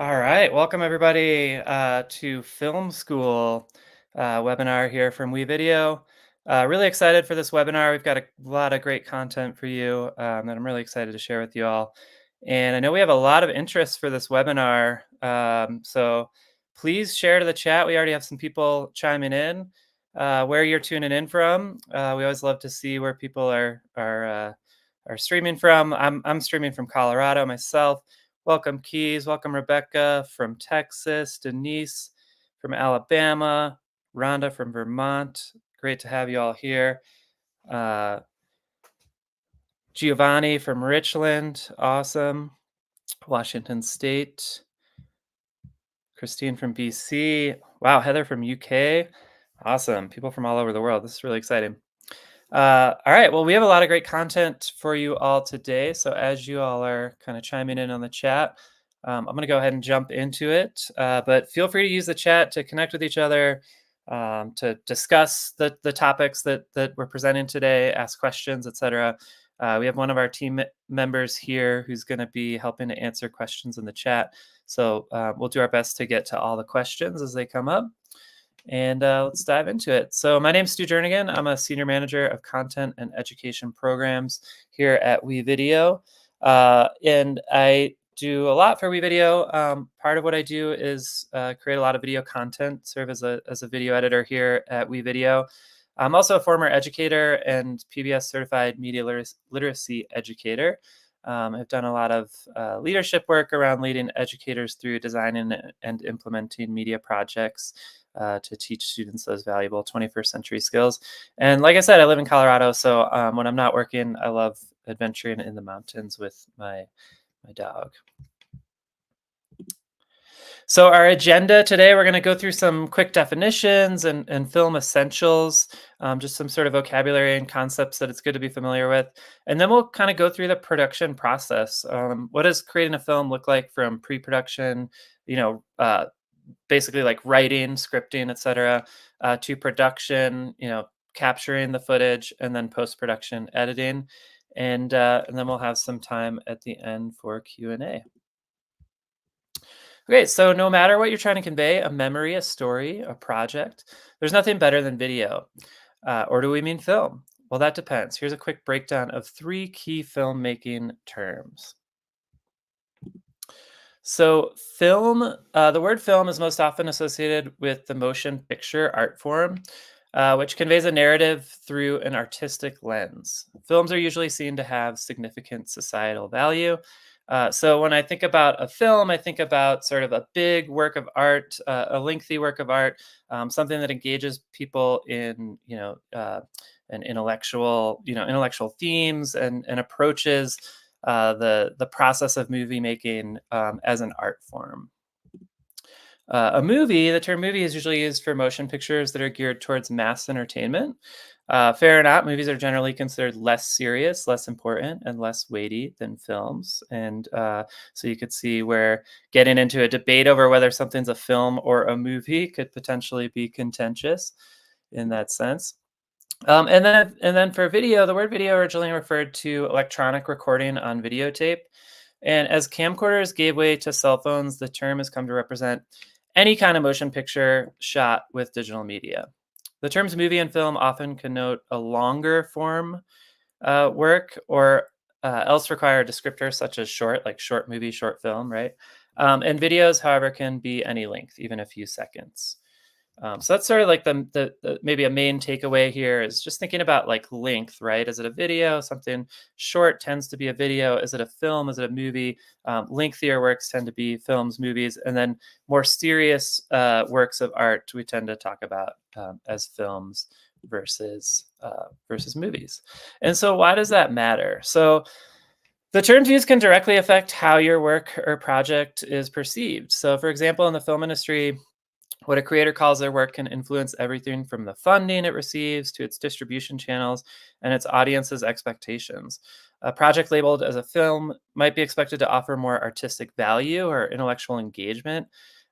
All right, welcome everybody to Film School webinar here from WeVideo. Really excited for this webinar. We've got a lot of great content for you that I'm really excited to share with you all. And I know we have a lot of interest for this webinar, so please share to the chat. We already have some people chiming in. Where you're tuning in from. We always love to see where people are streaming from. I'm streaming from Colorado myself. Welcome, Keys. Welcome, Rebecca from Texas. Denise from Alabama. Rhonda from Vermont. Great to have you all here. Uh, Giovanni from Richland. Awesome. Washington State. Christine from BC. Wow, Heather from UK. Awesome. People from all over the world. This is really exciting. All right. Well, we have a lot of great content for you all today. So as you all are kind of chiming in on the chat, I'm going to go ahead and jump into it. But feel free to use the chat to connect with each other, to discuss the topics that we're presenting today, ask questions, etc. We have one of our team members here who's going to be helping to answer questions in the chat. So we'll do our best to get to all the questions as they come up. And let's dive into it. So my name is Stu Jernigan. I'm a senior manager of content and education programs here at WeVideo. And I do a lot for WeVideo. Part of what I do is create a lot of video content, serve as a video editor here at WeVideo. I'm also a former educator and PBS certified media literacy educator. I've done a lot of leadership work around leading educators through designing and implementing media projects to teach students those valuable 21st century skills. And like I said, I live in Colorado, so when I'm not working, I love adventuring in the mountains with my dog. So our agenda today, we're going to go through some quick definitions and film essentials, just some sort of vocabulary and concepts that it's good to be familiar with. And then we'll kind of go through the production process. What does creating a film look like from pre-production, basically like writing, scripting, etc., to production, capturing the footage, and then post-production editing. And then we'll have some time at the end for Q&A. Okay, so no matter what you're trying to convey, a memory, a story, a project, there's nothing better than video. Or do we mean film? Well, that depends. Here's a quick breakdown of 3 key filmmaking terms. So film, the word film is most often associated with the motion picture art form, which conveys a narrative through an artistic lens. Films are usually seen to have significant societal value. So when I think about a film, I think about sort of a big work of art, a lengthy work of art, something that engages people in, an intellectual themes and approaches the process of movie making as an art form. The term movie is usually used for motion pictures that are geared towards mass entertainment. Fair or not, movies are generally considered less serious, less important, and less weighty than films. And so you could see where getting into a debate over whether something's a film or a movie could potentially be contentious in that sense. And then for video, the word video originally referred to electronic recording on videotape. And as camcorders gave way to cell phones, the term has come to represent any kind of motion picture shot with digital media. The terms movie and film often connote a longer form work or else require a descriptor such as short, like short movie, short film, right? And videos, however, can be any length, even a few seconds. So that's sort of like the maybe a main takeaway here is just thinking about like length, right? Is it a video? Something short tends to be a video. Is it a film? Is it a movie? Lengthier works tend to be films, movies, and then more serious works of art we tend to talk about as films versus movies. And so why does that matter? So the terms used can directly affect how your work or project is perceived. So for example, in the film industry, what a creator calls their work can influence everything from the funding it receives to its distribution channels and its audience's expectations. A project labeled as a film might be expected to offer more artistic value or intellectual engagement,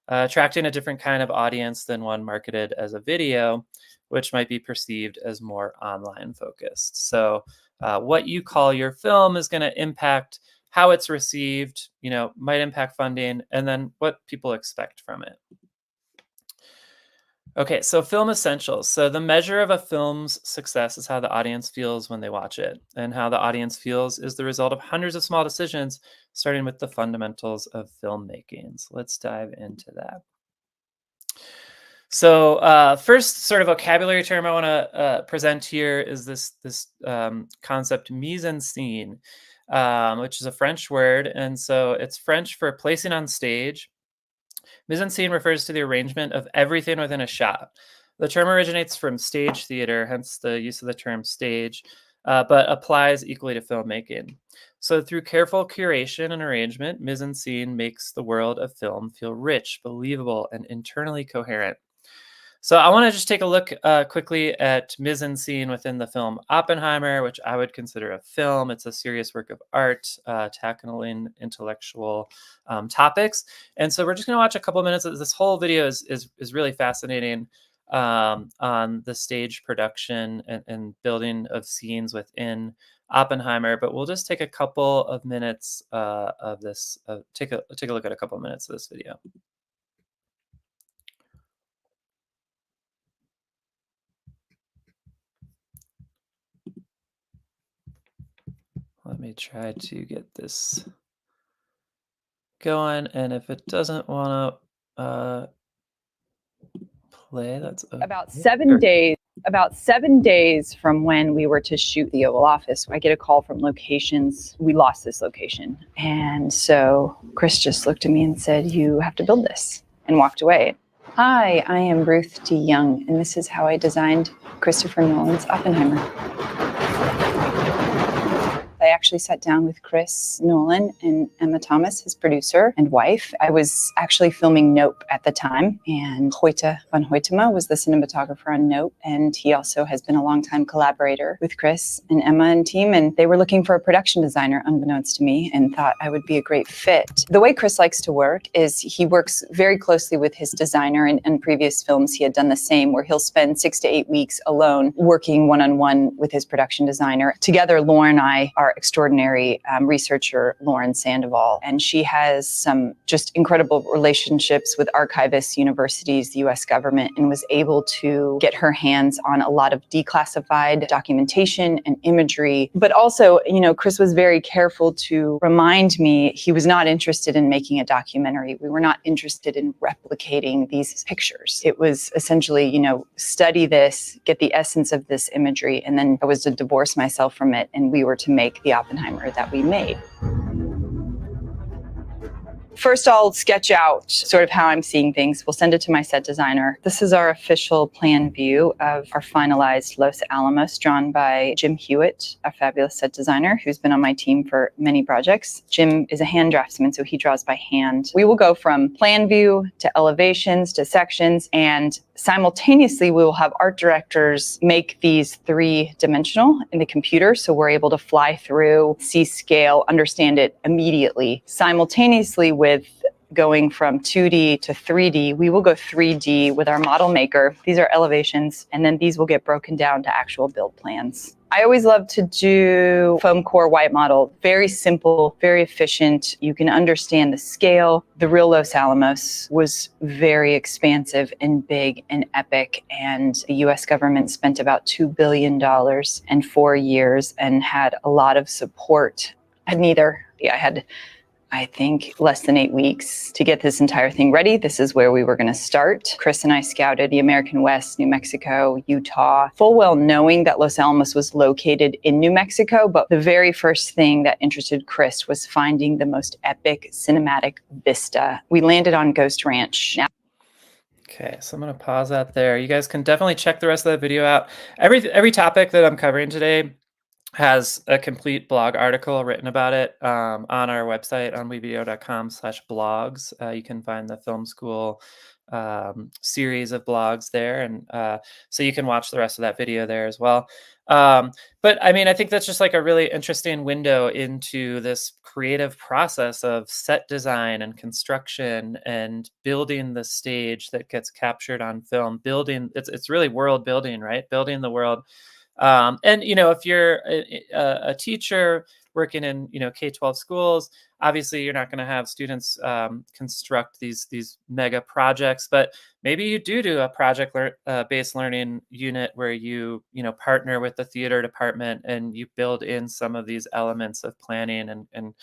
attracting a different kind of audience than one marketed as a video, which might be perceived as more online focused. So, what you call your film is going to impact how it's received, might impact funding, and then what people expect from it. Okay, so film essentials. So the measure of a film's success is how the audience feels when they watch it. And how the audience feels is the result of hundreds of small decisions, starting with the fundamentals of filmmaking. So let's dive into that. So first sort of vocabulary term I want to present here is this concept mise en scene, which is a French word. And so it's French for placing on stage. Mise en scene refers to the arrangement of everything within a shot. The term originates from stage theater, hence the use of the term stage, but applies equally to filmmaking. So, through careful curation and arrangement, mise en scene makes the world of film feel rich, believable, and internally coherent. So I want to just take a look quickly at mise en scene within the film Oppenheimer, which I would consider a film. It's a serious work of art tackling intellectual topics. And so we're just going to watch a couple minutes. This whole video is really fascinating on the stage production and building of scenes within Oppenheimer. But we'll just take a couple of minutes of this. Take a look at a couple of minutes of this video. Let me try to get this going, and if it doesn't want to play, that's okay. About 7 days from when we were to shoot the Oval Office, I get a call from locations. We lost this location. And so Chris just looked at me and said, "You have to build this," and walked away. Hi, I am Ruth D. Young, and this is how I designed Christopher Nolan's Oppenheimer. I actually sat down with Chris Nolan and Emma Thomas, his producer and wife. I was actually filming Nope at the time, and Hoyte van Hoytema was the cinematographer on Nope, and he also has been a longtime collaborator with Chris and Emma and team, and they were looking for a production designer, unbeknownst to me, and thought I would be a great fit. The way Chris likes to work is he works very closely with his designer, and in previous films he had done the same, where he'll spend 6 to 8 weeks alone working one-on-one with his production designer. Together, Lauren and I are extraordinary researcher, Lauren Sandoval, and she has some just incredible relationships with archivists, universities, the US government, and was able to get her hands on a lot of declassified documentation and imagery. But also, Chris was very careful to remind me he was not interested in making a documentary. We were not interested in replicating these pictures. It was essentially, study this, get the essence of this imagery, and then I was to divorce myself from it, and we were to make the Oppenheimer that we made. First, I'll sketch out sort of how I'm seeing things. We'll send it to my set designer. This is our official plan view of our finalized Los Alamos, drawn by Jim Hewitt, a fabulous set designer who's been on my team for many projects. Jim is a hand draftsman, so he draws by hand. We will go from plan view to elevations to sections, and simultaneously, we will have art directors make these three-dimensional in the computer, so we're able to fly through, see scale, understand it immediately. Simultaneously with going from 2D to 3D, we will go 3D with our model maker. These are elevations, and then these will get broken down to actual build plans. I always love to do foam core white model. Very simple, very efficient. You can understand the scale. The real Los Alamos was very expansive and big and epic, and the US government spent about $2 billion in 4 years and had a lot of support. I had I think less than 8 weeks to get this entire thing ready. This is where we were going to start. Chris and I scouted the American West, New Mexico, Utah, full well knowing that Los Alamos was located in New Mexico. But the very first thing that interested Chris was finding the most epic cinematic vista. We landed on Ghost Ranch. Okay, so I'm going to pause that there. You guys can definitely check the rest of that video out. Every topic that I'm covering today has a complete blog article written about it on our website on wevideo.com/blogs. You can find the film school series of blogs there, and so you can watch the rest of that video there as well. But I mean, I think that's just like a really interesting window into this creative process of set design and construction and building the stage that gets captured on film. It's really world building, right? Building the world. And if you're a teacher working in K-12 schools, obviously you're not going to have students construct these mega projects, but maybe you do a project based learning unit where you partner with the theater department and you build in some of these elements of planning and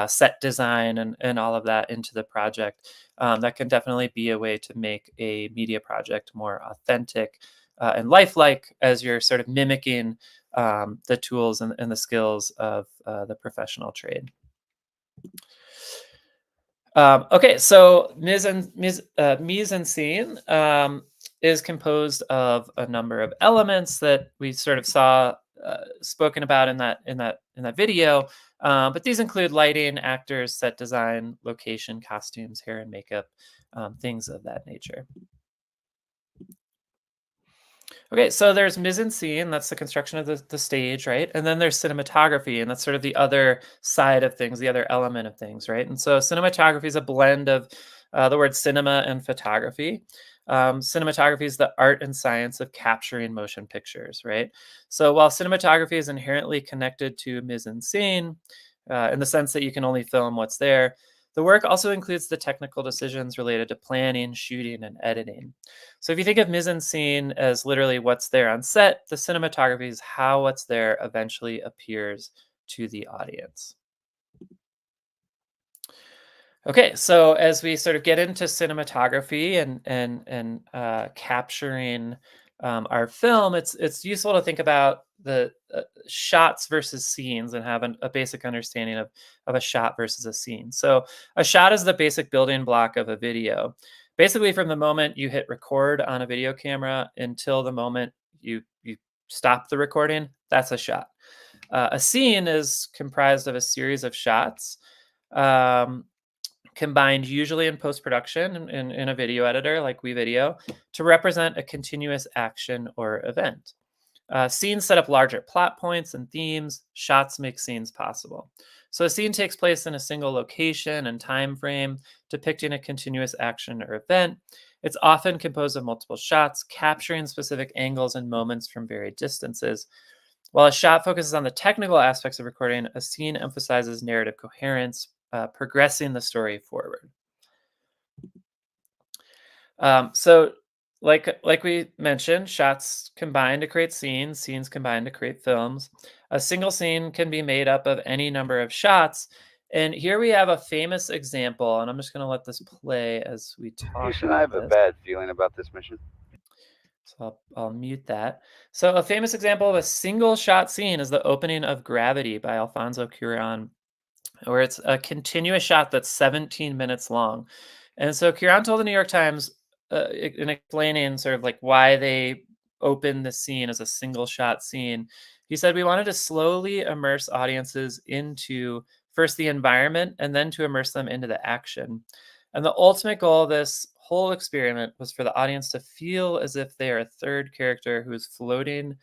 set design and all of that into the project. That can definitely be a way to make a media project more authentic and lifelike as you're sort of mimicking the tools and the skills of the professional trade. Okay, so mise en scene is composed of a number of elements that we sort of saw spoken about in that video. But these include lighting, actors, set design, location, costumes, hair and makeup, things of that nature. Okay, so there's mise en scene, that's the construction of the stage, right? And then there's cinematography, and that's sort of the other side of things, the other element of things, right? And so cinematography is a blend of the word cinema and photography. Cinematography is the art and science of capturing motion pictures, right? So while cinematography is inherently connected to mise en scene, in the sense that you can only film what's there, the work also includes the technical decisions related to planning, shooting, and editing. So if you think of mise en scene as literally what's there on set, the cinematography is how what's there eventually appears to the audience. Okay, so as we sort of get into cinematography and capturing our film, it's useful to think about the shots versus scenes and have a basic understanding of a shot versus a scene. So a shot is the basic building block of a video. Basically, from the moment you hit record on a video camera until the moment you stop the recording, that's a shot. A scene is comprised of a series of shots. Um, Combined usually in post-production in a video editor like WeVideo to represent a continuous action or event. Scenes set up larger plot points and themes. Shots make scenes possible. So a scene takes place in a single location and time frame, depicting a continuous action or event. It's often composed of multiple shots, capturing specific angles and moments from varied distances. While a shot focuses on the technical aspects of recording, a scene emphasizes narrative coherence, progressing the story forward. So, like we mentioned, shots combine to create scenes. Scenes combine to create films. A single scene can be made up of any number of shots. And here we have a famous example, and I'm just going to let this play as we talk Houston, I about have a this. bad feeling about this mission. So I'll mute that. So a famous example of a single shot scene is the opening of Gravity by Alfonso Cuarón, where it's a continuous shot that's 17 minutes long. And so Kieran told the New York Times in explaining sort of like why they opened the scene as a single shot scene, he said, we wanted to slowly immerse audiences into first the environment and then to immerse them into the action. And the ultimate goal of this whole experiment was for the audience to feel as if they are a third character who is floating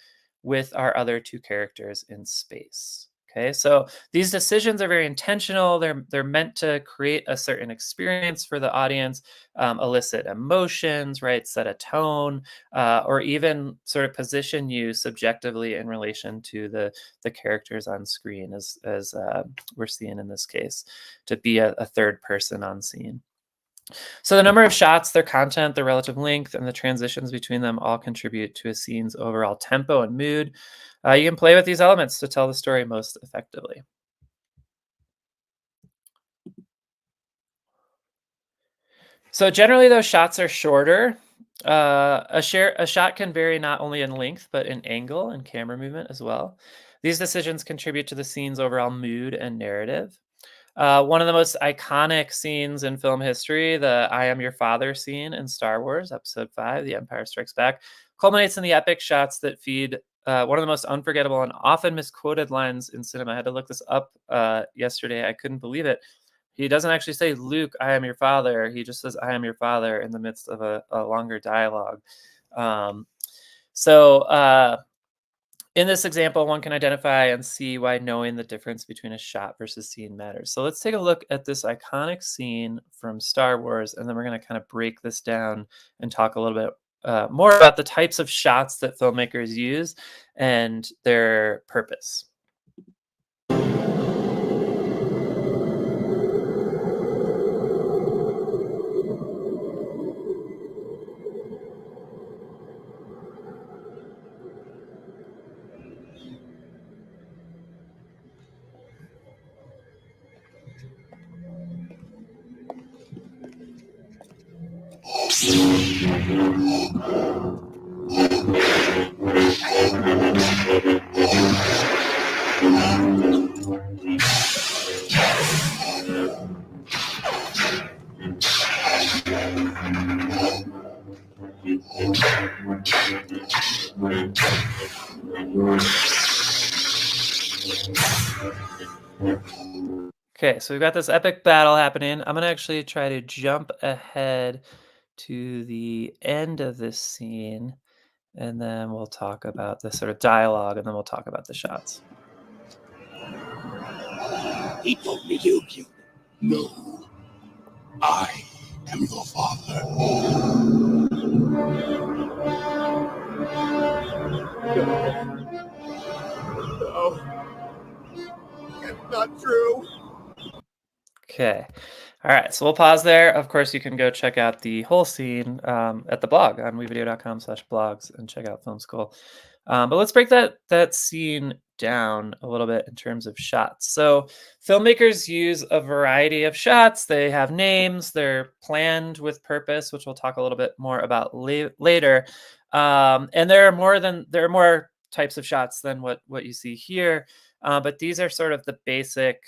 with our other two characters in space. Okay, so these decisions are very intentional. They're meant to create a certain experience for the audience, elicit emotions, right? Set a tone, or even sort of position you subjectively in relation to the characters on screen, as we're seeing in this case, to be a third person on scene. So the number of shots, their content, their relative length, and the transitions between them all contribute to a scene's overall tempo and mood. You can play with these elements to tell the story most effectively. So generally, those shots are shorter. A shot can vary not only in length but in angle and camera movement as well. These decisions contribute to the scene's overall mood and narrative. One of the most iconic scenes in film history, the I Am Your Father scene in Star Wars Episode 5, The Empire Strikes Back, culminates in the epic shots that feed one of the most unforgettable and often misquoted lines in cinema. I had to look this up yesterday. I couldn't believe it. He doesn't actually say, Luke, I am your father. He just says, I am your father in the midst of a longer dialogue. Um, so, in this example, one can identify and see why knowing the difference between a shot versus scene matters. So let's take a look at this iconic scene from Star Wars, and then we're going to kind of break this down and talk a little bit more about the types of shots that filmmakers use and their purpose. Okay, so we've got this epic battle happening. I'm gonna actually try to jump ahead to the end of this scene, and then we'll talk about the sort of dialogue, and then we'll talk about the shots. He told me you killed him. No, I am your father. No, it's not true. Okay. All right. So we'll pause there. Of course, you can go check out the whole scene at the blog on wevideo.com/blogs and check out Film School. But let's break that scene down a little bit in terms of shots. So filmmakers use a variety of shots. They have names. They're planned with purpose, which we'll talk a little bit more about later. And there are more types of shots than what you see here. But these are sort of the basic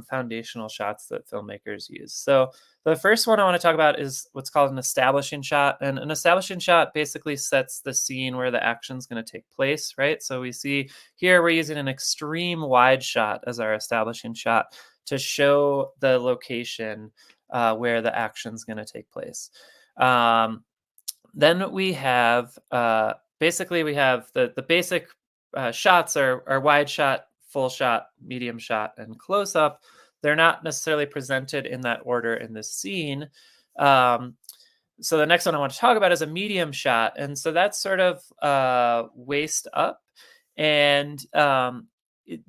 foundational shots that filmmakers use. So the first one I want to talk about is what's called an establishing shot. And an establishing shot basically sets the scene where the action is going to take place, right? So we see here we're using an extreme wide shot as our establishing shot to show the location where the action is going to take place. Then we have basically we have the basic shots are wide shot, full shot, medium shot, and close up. They're not necessarily presented in that order in this scene. Um, so the next one I want to talk about is a medium shot, and so that's sort of waist up, and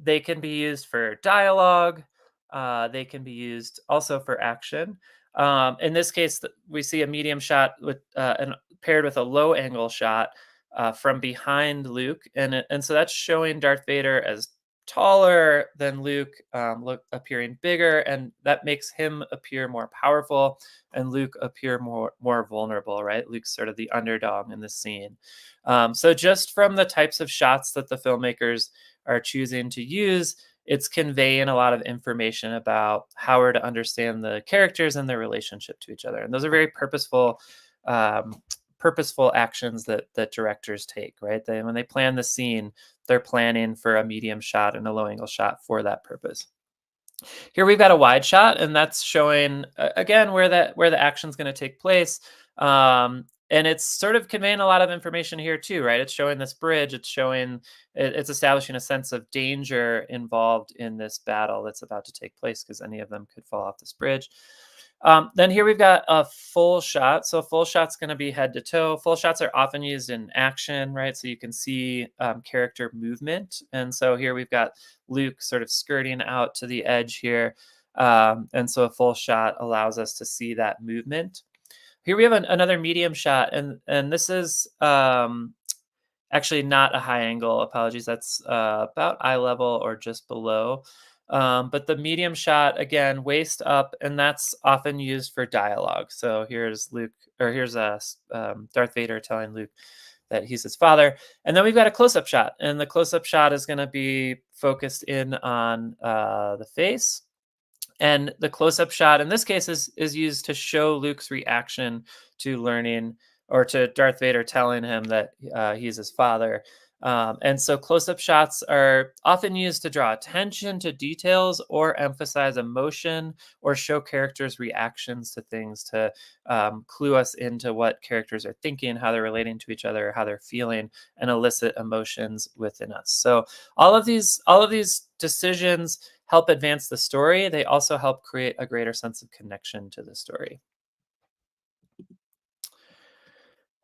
they can be used for dialogue. They can be used also for action. In this case, we see a medium shot with paired with a low angle shot from behind Luke, and so that's showing Darth Vader as taller than Luke, look appearing bigger, and that makes him appear more powerful, and Luke appear more vulnerable. Right, Luke's sort of the underdog in this scene. So just from the types of shots that the filmmakers are choosing to use, it's conveying a lot of information about how we're to understand the characters and their relationship to each other, and those are very purposeful actions that directors take. Right, when they plan the scene, they're planning for a medium shot and a low angle shot for that purpose. Here we've got a wide shot, and that's showing again where the action's going to take place. And it's sort of conveying a lot of information here too, right? It's showing this bridge. It's establishing a sense of danger involved in this battle that's about to take place because any of them could fall off this bridge. Then here we've got a full shot. So a full shot's going to be head to toe. Full shots are often used in action, right? So you can see character movement. And so here we've got Luke sort of skirting out to the edge here. And so a full shot allows us to see that movement. Here we have another medium shot, and this is actually not a high angle. Apologies, that's about eye level or just below. But the medium shot, again, waist up, and that's often used for dialogue. So here's Darth Vader telling Luke that he's his father. And then we've got a close-up shot, and the close-up shot is going to be focused in on the face. And the close-up shot in this case is used to show Luke's reaction to learning, or to Darth Vader telling him that he's his father. And so close-up shots are often used to draw attention to details or emphasize emotion or show characters' reactions to things, to clue us into what characters are thinking, how they're relating to each other, how they're feeling, and elicit emotions within us. So all of these decisions help advance the story. They also help create a greater sense of connection to the story.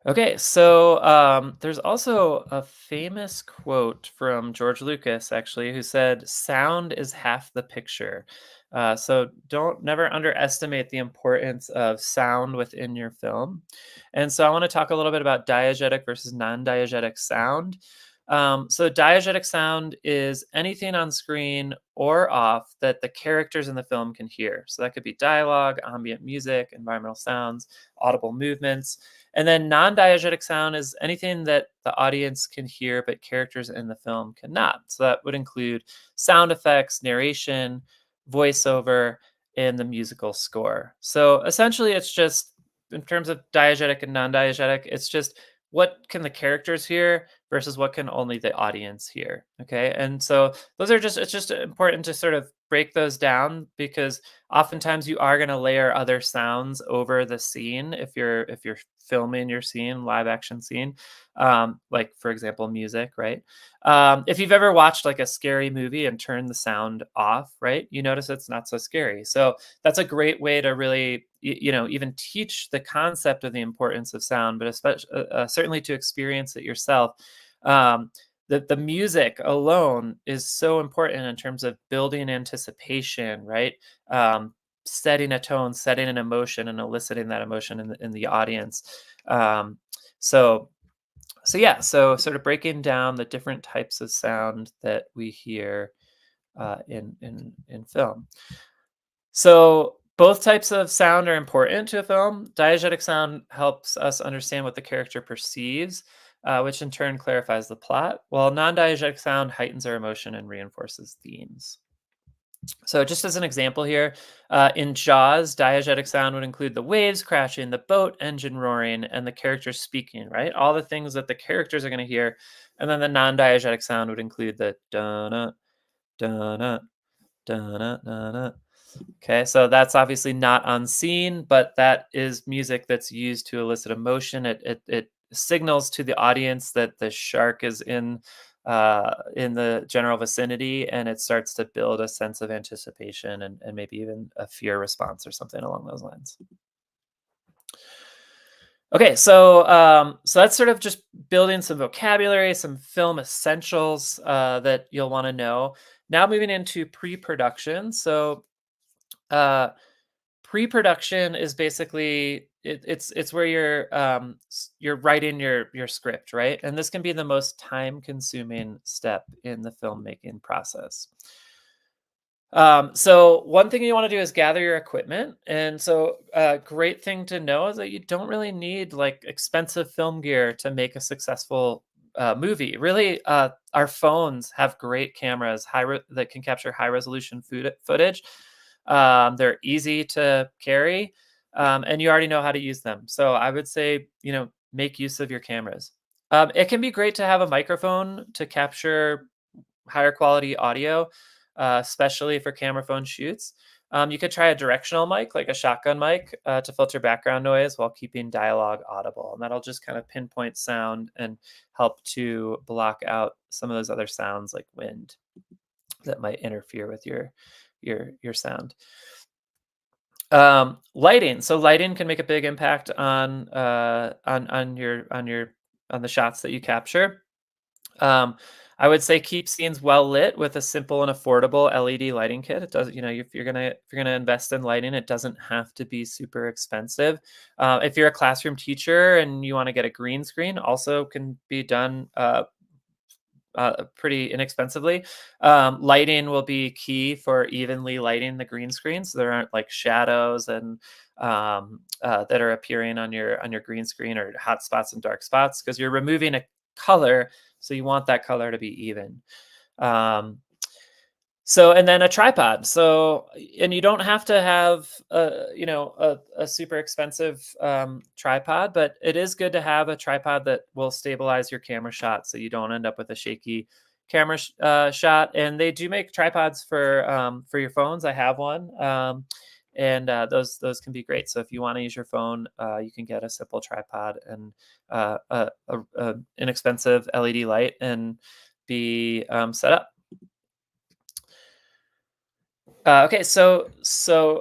Okay, so there's also a famous quote from George Lucas, actually, who said, "Sound is half the picture." So don't never underestimate the importance of sound within your film. And so I want to talk a little bit about diegetic versus non-diegetic sound. So diegetic sound is anything on screen or off that the characters in the film can hear. So that could be dialogue, ambient music, environmental sounds, audible movements. And then non-diegetic sound is anything that the audience can hear but characters in the film cannot. So that would include sound effects, narration, voiceover, and the musical score. So essentially, it's just in terms of diegetic and non-diegetic, it's just what can the characters hear versus what can only the audience hear. Okay. And so those are just, it's just important to sort of break those down because oftentimes you are going to layer other sounds over the scene if you're filming your scene, live action scene, like for example music, right? If you've ever watched like a scary movie and turned the sound off, right, you notice it's not so scary. So that's a great way to really even teach the concept of the importance of sound, but especially certainly to experience it yourself. The music alone is so important in terms of building anticipation, right? Setting a tone, setting an emotion, and eliciting that emotion in the audience. Um, so yeah, so sort of breaking down the different types of sound that we hear in film. So both types of sound are important to a film. Diegetic sound helps us understand what the character perceives, which in turn clarifies the plot, while non-diegetic sound heightens our emotion and reinforces themes. So just as an example here, in Jaws, diegetic sound would include the waves crashing, the boat engine roaring, and the characters speaking, right? All the things that the characters are going to hear. And then the non-diegetic sound would include the da-na, da-na, da-na, da-na. Okay, so that's obviously not unseen, but that is music that's used to elicit emotion. It signals to the audience that the shark is in the general vicinity, and it starts to build a sense of anticipation and maybe even a fear response or something along those lines. Okay, so that's sort of just building some vocabulary, some film essentials that you'll want to know. Now moving into pre-production. So uh, pre-production is basically it's where you're writing your script, right? And this can be the most time-consuming step in the filmmaking process. So one thing you want to do is gather your equipment. And so a great thing to know is that you don't really need like expensive film gear to make a successful movie. Really, our phones have great cameras that can capture high resolution footage. They're easy to carry, and you already know how to use them. So I would say, make use of your cameras. It can be great to have a microphone to capture higher quality audio, especially for camera phone shoots. You could try a directional mic, like a shotgun mic, to filter background noise while keeping dialogue audible. And that'll just kind of pinpoint sound and help to block out some of those other sounds like wind that might interfere with your sound. Lighting. So lighting can make a big impact on the shots that you capture. I would say keep scenes well lit with a simple and affordable LED lighting kit. It does, if you're gonna invest in lighting, it doesn't have to be super expensive. If you're a classroom teacher and you want to get a green screen, also can be done pretty inexpensively. Lighting will be key for evenly lighting the green screen, so there aren't like shadows and that are appearing on your green screen or hot spots and dark spots because you're removing a color, so you want that color to be even. Um, and then a tripod. And you don't have to have a super expensive tripod, but it is good to have a tripod that will stabilize your camera shot so you don't end up with a shaky camera shot. And they do make tripods for your phones. I have one. And those can be great. So if you want to use your phone, you can get a simple tripod and a inexpensive LED light and be set up. Okay, so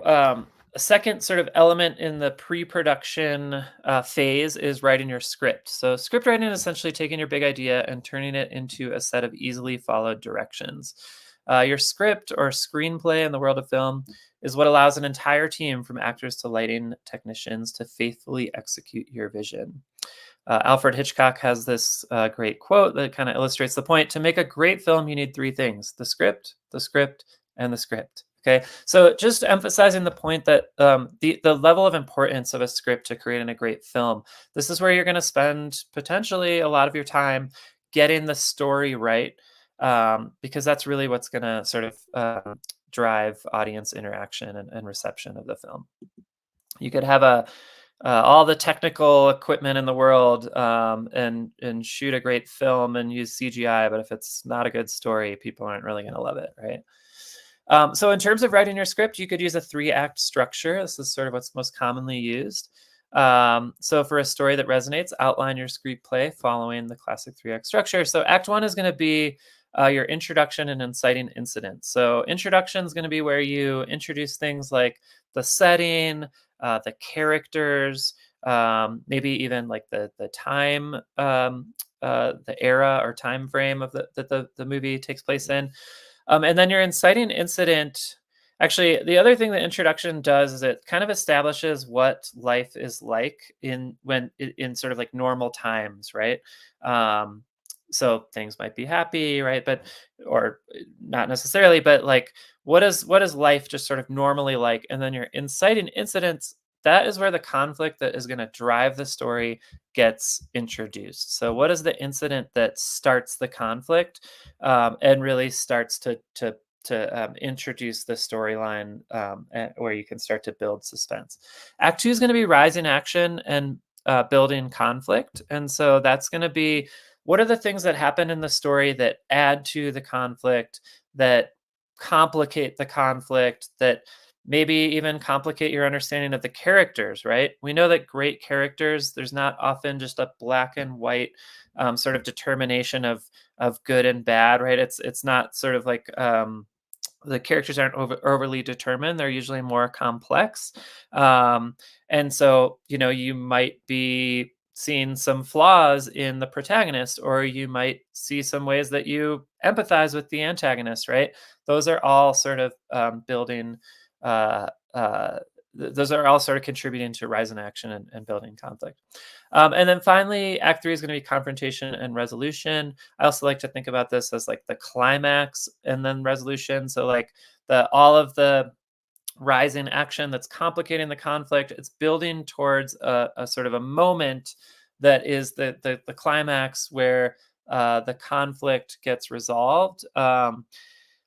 a second sort of element in the pre-production phase is writing your script. So script writing is essentially taking your big idea and turning it into a set of easily followed directions. Your script or screenplay in the world of film is what allows an entire team from actors to lighting technicians to faithfully execute your vision. Alfred Hitchcock has this great quote that kind of illustrates the point. To make a great film, you need three things: the script, and the script. Okay, so just emphasizing the point that the level of importance of a script to creating a great film. This is where you're going to spend potentially a lot of your time getting the story right, because that's really what's going to sort of drive audience interaction and reception of the film. You could have all the technical equipment in the world, and shoot a great film and use CGI, but if it's not a good story, people aren't really going to love it, right? So in terms of writing your script, you could use a 3-act structure. This is sort of what's most commonly used. So for a story that resonates, outline your screenplay following the classic 3-act structure. So Act 1 is going to be your introduction and inciting incident. So introduction is going to be where you introduce things like the setting, the characters, maybe even like the time, the era or time frame of the movie takes place in. And then your inciting incident. Actually, the other thing the introduction does is it kind of establishes what life is like in sort of like normal times, right? Um, so things might be happy, right? But or not necessarily, but like what is life just sort of normally like? And then your inciting incidents, that is where the conflict that is going to drive the story gets introduced. So what is the incident that starts the conflict, and really starts to introduce the storyline, where you can start to build suspense. Act 2 is going to be rising action and building conflict, and so that's going to be what are the things that happen in the story that add to the conflict, that complicate the conflict, that maybe even complicate your understanding of the characters, right? We know that great characters, there's not often just a black and white sort of determination of good and bad, right? It's not sort of like the characters aren't overly determined. They're usually more complex. And so, you might be seeing some flaws in the protagonist, or you might see some ways that you empathize with the antagonist, right? Those are all sort of building, uh, uh, those are all sort of contributing to rise in action and building conflict. And then finally, Act 3 is going to be confrontation and resolution. I also like to think about this as like the climax and then resolution. So like the all of the rise in action that's complicating the conflict, it's building towards a sort of a moment that is the climax where the conflict gets resolved.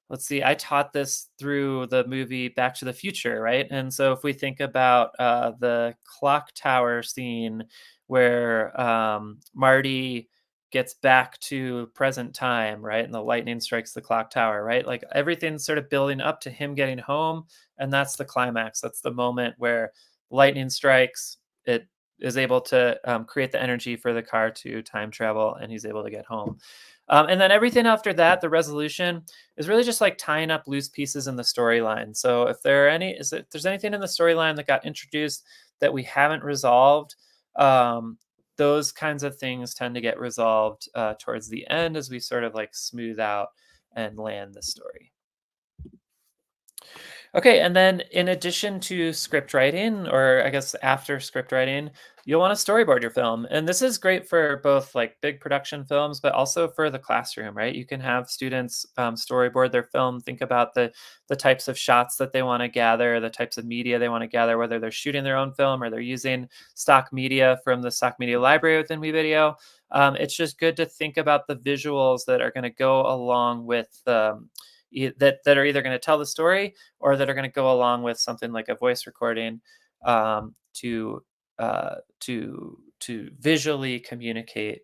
Let's see, I taught this through the movie Back to the Future, right? And so if we think about the clock tower scene where Marty gets back to present time, right? And the lightning strikes the clock tower, right? Like everything's sort of building up to him getting home. And that's the climax. That's the moment where lightning strikes. It is able to create the energy for the car to time travel, and he's able to get home. And then everything after that, the resolution, is really just like tying up loose pieces in the storyline. So if there's anything in the storyline that got introduced that we haven't resolved, um, those kinds of things tend to get resolved towards the end as we sort of like smooth out and land the story. Okay, and then in addition to script writing, or I guess after script writing, you'll want to storyboard your film. And this is great for both like big production films, but also for the classroom, right? You can have students storyboard their film, think about the types of shots that they want to gather, the types of media they want to gather, whether they're shooting their own film or they're using stock media from the stock media library within WeVideo. It's just good to think about the visuals that are going to go along with that are either going to tell the story or that are going to go along with something like a voice recording, to to visually communicate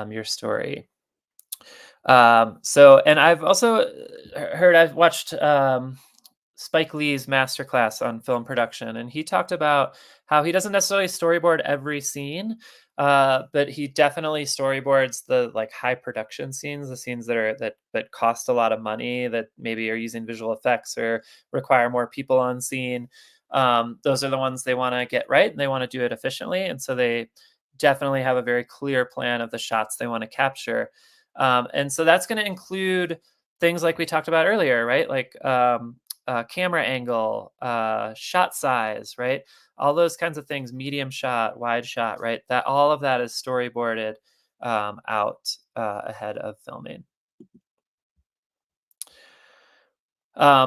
your story. And I've also I've watched Spike Lee's masterclass on film production, and he talked about how he doesn't necessarily storyboard every scene, but he definitely storyboards the like high production scenes, the scenes that cost a lot of money, that maybe are using visual effects or require more people on scene. Those are the ones they want to get right, and they want to do it efficiently, and so they definitely have a very clear plan of the shots they want to capture. And so that's going to include things like we talked about earlier, right? Like camera angle, shot size, right? All those kinds of things, medium shot, wide shot, right? That all of that is storyboarded out ahead of filming.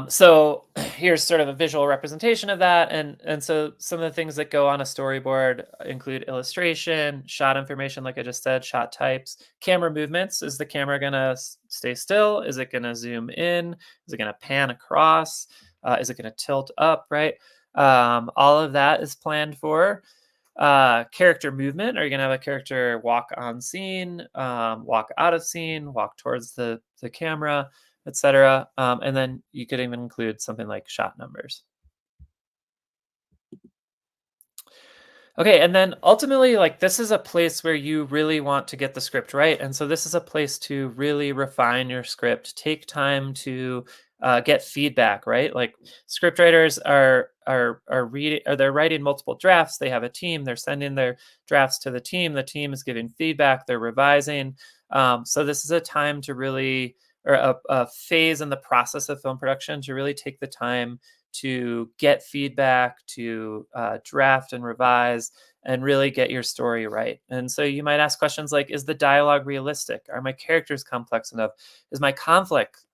So here's sort of a visual representation of that, and so some of the things that go on a storyboard include illustration, shot information, like I just said, shot types, camera movements. Is the camera gonna stay still? Is it gonna zoom in? Is it gonna pan across? Is it gonna tilt up? Right. All of that is planned for. Character movement. Are you gonna have a character walk on scene, walk out of scene, walk towards the camera, etc. And then you could even include something like shot numbers. Okay, and then ultimately, like this is a place where you really want to get the script right, and so this is a place to really refine your script. Take time to get feedback, right? Like script writers are reading, or they're writing multiple drafts. They have a team. They're sending their drafts to the team. The team is giving feedback. They're revising. So this is a time to really, or a phase in the process of film production to really take the time to get feedback, to draft and revise, and really get your story right. And so you might ask questions like, is the dialogue realistic? Are my characters complex enough? Is my conflict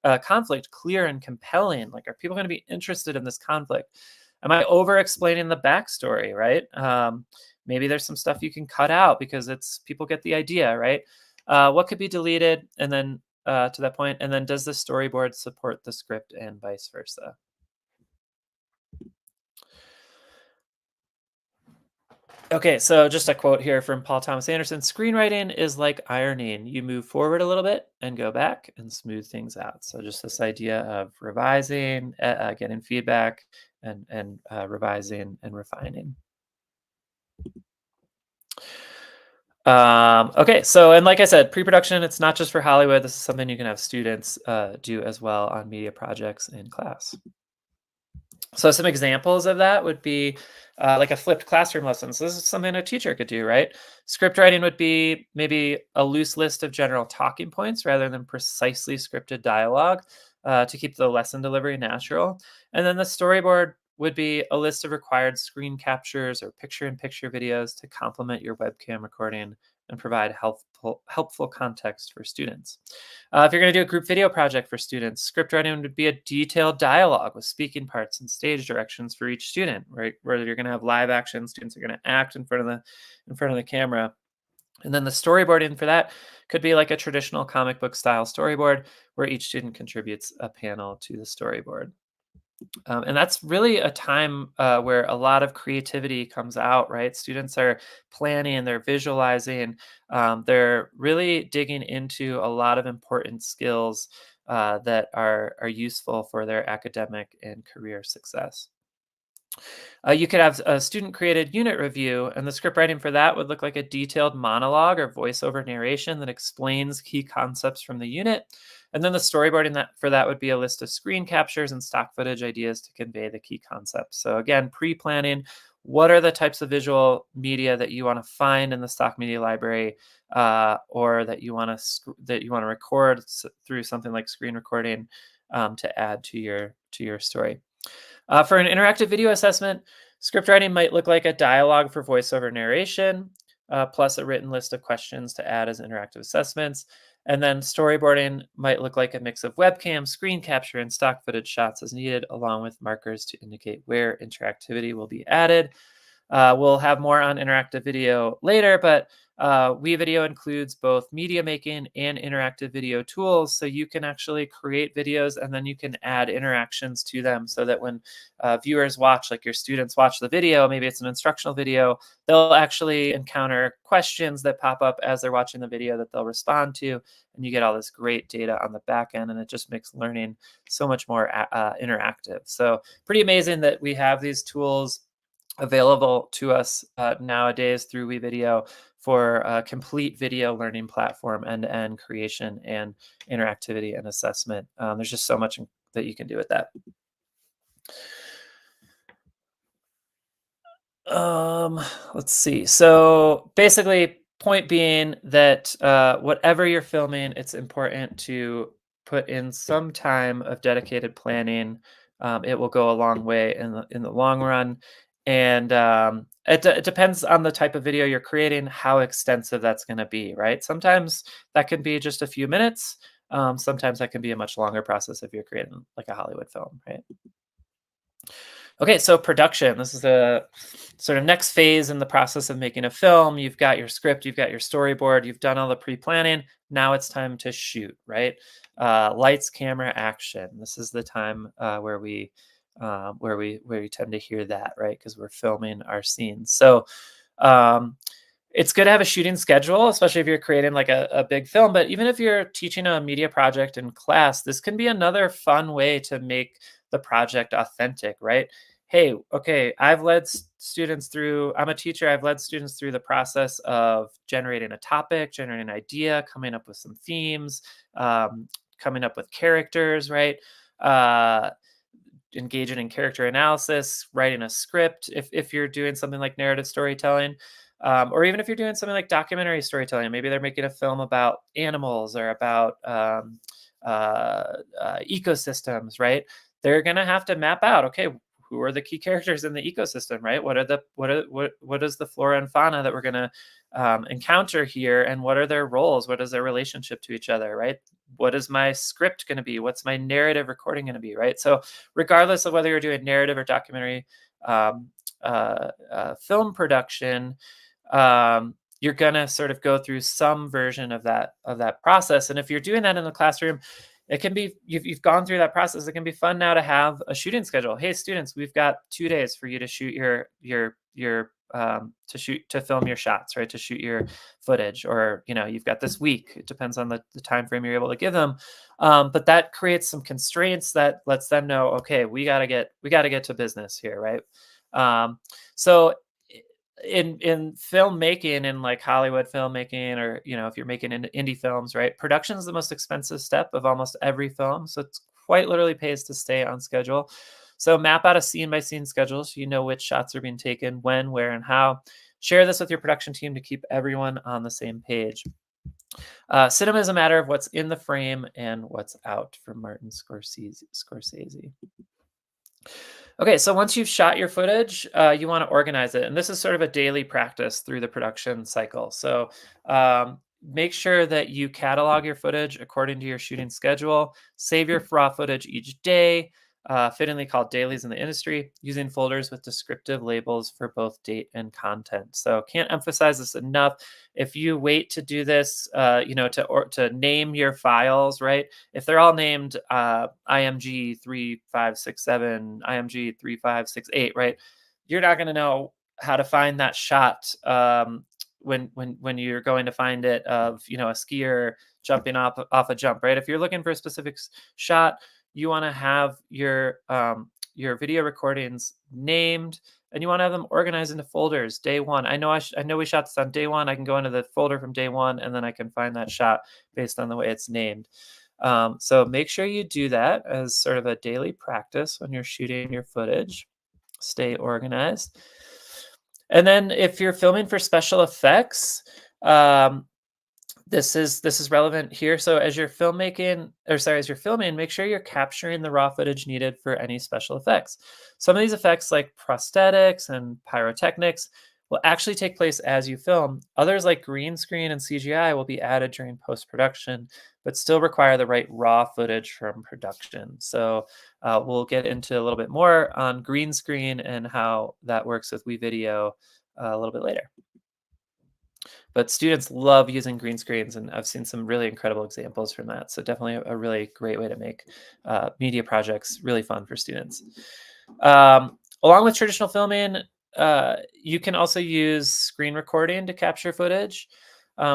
clear and compelling? Like, are people going to be interested in this conflict? Am I over explaining the backstory, right? Maybe there's some stuff you can cut out because it's people get the idea, right? What could be deleted? And then to that point, and then does the storyboard support the script and vice versa? Okay, so just a quote here from Paul Thomas Anderson: screenwriting is like ironing. You move forward a little bit and go back and smooth things out. So just this idea of revising, getting feedback, and revising and refining. Okay, so and like I said, pre-production, it's not just for Hollywood. This is something you can have students do as well on media projects in class. So some examples of that would be like a flipped classroom lesson. So this is something a teacher could do, right? Script writing would be maybe a loose list of general talking points rather than precisely scripted dialogue to keep the lesson delivery natural. And then the storyboard would be a list of required screen captures or picture-in-picture videos to complement your webcam recording and provide helpful context for students. If you're going to do a group video project for students, script writing would be a detailed dialogue with speaking parts and stage directions for each student, right? Where you're going to have live action, students are going to act in front of the camera. And then the storyboarding for that could be like a traditional comic book style storyboard where each student contributes a panel to the storyboard. And that's really a time where a lot of creativity comes out, right? Students are planning, they're visualizing, they're really digging into a lot of important skills that are useful for their academic and career success. You could have a student created unit review, and the script writing for that would look like a detailed monologue or voiceover narration that explains key concepts from the unit. And then the storyboarding for that would be a list of screen captures and stock footage ideas to convey the key concepts. So again, pre-planning, what are the types of visual media that you want to find in the stock media library, or that you want to record through something like screen recording to add to your story. For an interactive video assessment, script writing might look like a dialogue for voiceover narration, plus a written list of questions to add as interactive assessments. And then storyboarding might look like a mix of webcam, screen capture, and stock footage shots as needed, along with markers to indicate where interactivity will be added. We'll have more on interactive video later, but WeVideo includes both media making and interactive video tools. So you can actually create videos and then you can add interactions to them so that when viewers watch, like your students watch the video, maybe it's an instructional video, they'll actually encounter questions that pop up as they're watching the video that they'll respond to. And you get all this great data on the back end, and it just makes learning so much more interactive. So pretty amazing that we have these tools available to us nowadays through WeVideo for a complete video learning platform, end-to-end creation and interactivity and assessment. There's just so much that you can do with that. Let's see. So basically, point being that whatever you're filming, it's important to put in some time of dedicated planning it will go a long way in the long run. And it depends on the type of video you're creating, how extensive that's going to be, right? Sometimes that can be just a few minutes. Sometimes that can be a much longer process if you're creating like a Hollywood film, right? Okay, so production. This is the sort of next phase in the process of making a film. You've got your script, you've got your storyboard, you've done all the pre-planning. Now it's time to shoot, right? Lights, camera, action. This is the time where we tend to hear that, right? Because we're filming our scenes. So um, it's good to have a shooting schedule, especially if you're creating like a big film. But even if you're teaching a media project in class, this can be another fun way to make the project authentic, right? Hey, okay, I've led students through, I'm a teacher, I've led students through the process of generating a topic, generating an idea, coming up with some themes, coming up with characters, right? Uh, Engaging in character analysis, writing a script, if you're doing something like narrative storytelling, or even if you're doing something like documentary storytelling. Maybe they're making a film about animals or about ecosystems, right? They're gonna have to map out, okay, who are the key characters in the ecosystem, right? What is the flora and fauna that we're gonna encounter here, and what are their roles? What is their relationship to each other, right? What is my script going to be? What's my narrative recording going to be, right? So regardless of whether you're doing narrative or documentary film production, you're going to sort of go through some version of that process. And if you're doing that in the classroom, it can be, you've gone through that process. It can be fun now to have a shooting schedule. Hey, students, we've got 2 days for you to shoot to film your shots, right? To shoot your footage, or you've got this week. It depends on the time frame you're able to give them. But that creates some constraints that lets them know, okay, we got to get to business here, right? So in filmmaking, in like Hollywood filmmaking, or if you're making indie films, right, production is the most expensive step of almost every film. So it's quite literally pays to stay on schedule. So map out a scene by scene schedule so you know which shots are being taken, when, where, and how. Share this with your production team to keep everyone on the same page. Cinema is a matter of what's in the frame and what's out, from Martin Scorsese. Okay, so once you've shot your footage, you want to organize it. And this is sort of a daily practice through the production cycle. So make sure that you catalog your footage according to your shooting schedule. Save your raw footage each day, fittingly called dailies in the industry, using folders with descriptive labels for both date and content. So can't emphasize this enough. If you wait to do this, to name your files, right? If they're all named IMG 3567, IMG 3568, right? You're not going to know how to find that shot when you're going to find it, of a skier jumping off a jump, right? If you're looking for a specific shot, you want to have your video recordings named, and you want to have them organized into folders. Day one, I know we shot this on day one. I can go into the folder from day one, and then I can find that shot based on the way it's named. So make sure you do that as sort of a daily practice when you're shooting your footage. Stay organized. And then if you're filming for special effects, this is relevant here. So as you're filming, make sure you're capturing the raw footage needed for any special effects. Some of these effects, like prosthetics and pyrotechnics, will actually take place as you film. Others, like green screen and CGI, will be added during post-production, but still require the right raw footage from production. So we'll get into a little bit more on green screen and how that works with WeVideo a little bit later. But students love using green screens, and I've seen some really incredible examples from that. So definitely a really great way to make media projects really fun for students. Along with traditional filming, you can also use screen recording to capture footage.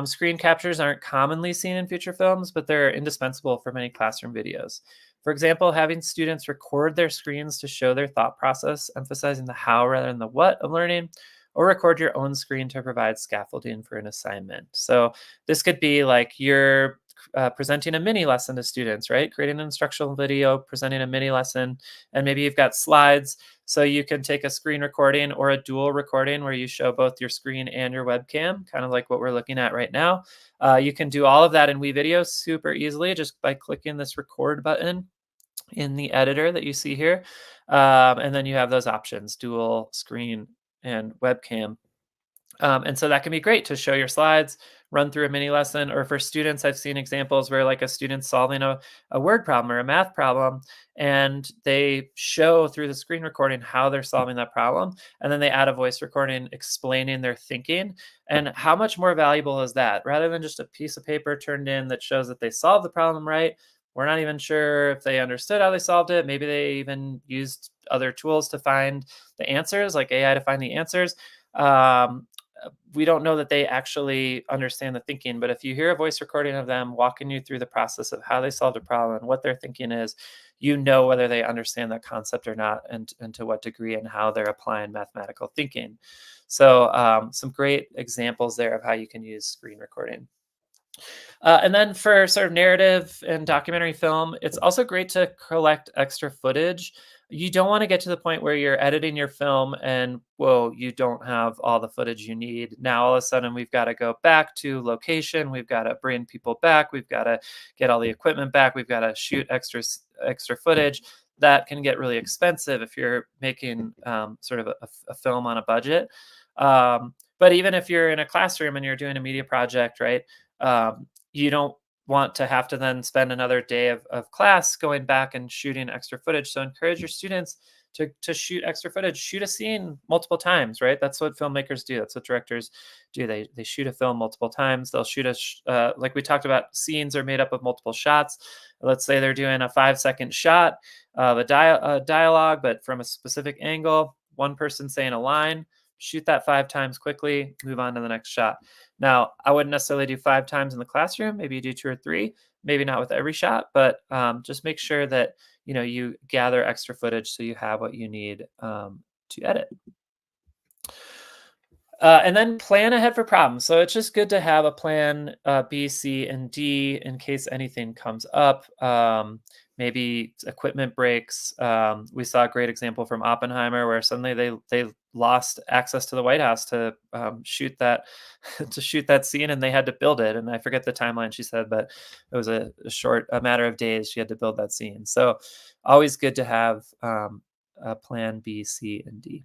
Screen captures aren't commonly seen in feature films, but they're indispensable for many classroom videos. For example, having students record their screens to show their thought process, emphasizing the how rather than the what of learning, or record your own screen to provide scaffolding for an assignment. So this could be like you're presenting a mini lesson to students, right? Creating an instructional video, presenting a mini lesson, and maybe you've got slides. So you can take a screen recording or a dual recording where you show both your screen and your webcam, kind of like what we're looking at right now. You can do all of that in WeVideo super easily just by clicking this record button. in the editor that you see here. And then you have those options, dual screen and webcam. And so that can be great to show your slides, run through a mini lesson, or for students, I've seen examples where like a student's solving a word problem or a math problem, and they show through the screen recording how they're solving that problem. And then they add a voice recording explaining their thinking. And how much more valuable is that? Rather than just a piece of paper turned in that shows that they solved the problem right, we're not even sure if they understood how they solved it. Maybe they even used other tools to find the answers, like AI to find the answers. Um, we don't know that they actually understand the thinking, but if you hear a voice recording of them walking you through the process of how they solved a problem and what their thinking is, you know whether they understand that concept or not, and to what degree, and how they're applying mathematical thinking. So some great examples there of how you can use screen recording. And then for sort of narrative and documentary film, it's also great to collect extra footage. You don't want to get to the point where you're editing your film and, whoa, you don't have all the footage you need. Now, all of a sudden, we've got to go back to location. We've got to bring people back. We've got to get all the equipment back. We've got to shoot extra footage. That can get really expensive if you're making sort of a film on a budget. But even if you're in a classroom and you're doing a media project, right? You don't want to have to then spend another day of class going back and shooting extra footage. So encourage your students to shoot extra footage, shoot a scene multiple times, right? That's what filmmakers do. That's what directors do. They shoot a film multiple times. They'll shoot like we talked about, scenes are made up of multiple shots. Let's say they're doing a 5-second shot of a dialogue, but from a specific angle, one person saying a line, shoot that 5 times quickly, move on to the next shot. Now, I wouldn't necessarily do 5 times in the classroom. Maybe you do 2 or 3, maybe not with every shot, but just make sure that you gather extra footage so you have what you need to edit. And then plan ahead for problems. So it's just good to have a plan B, C, and D in case anything comes up. Maybe equipment breaks. We saw a great example from Oppenheimer where suddenly they lost access to the White House to shoot that to shoot that scene, and they had to build it. And I forget the timeline she said, but it was a matter of days she had to build that scene. So always good to have a plan B, C, and D.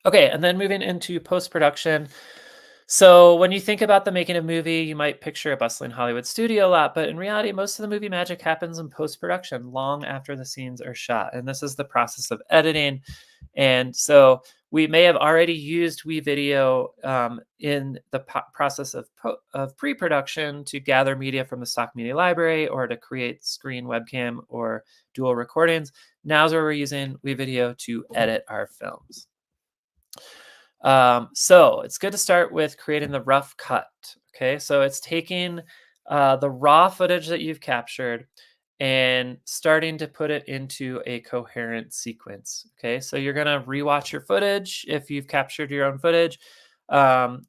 Okay, and then moving into post-production. So when you think about the making of a movie, you might picture a bustling Hollywood studio a lot, but in reality, most of the movie magic happens in post-production, long after the scenes are shot. And this is the process of editing. And so we may have already used WeVideo in the process of pre-production to gather media from the stock media library or to create screen, webcam, or dual recordings. Now's where we're using WeVideo to edit our films. So it's good to start with creating the rough cut. Okay, so it's taking the raw footage that you've captured and starting to put it into a coherent sequence. Okay, so you're gonna rewatch your footage if you've captured your own footage. Um,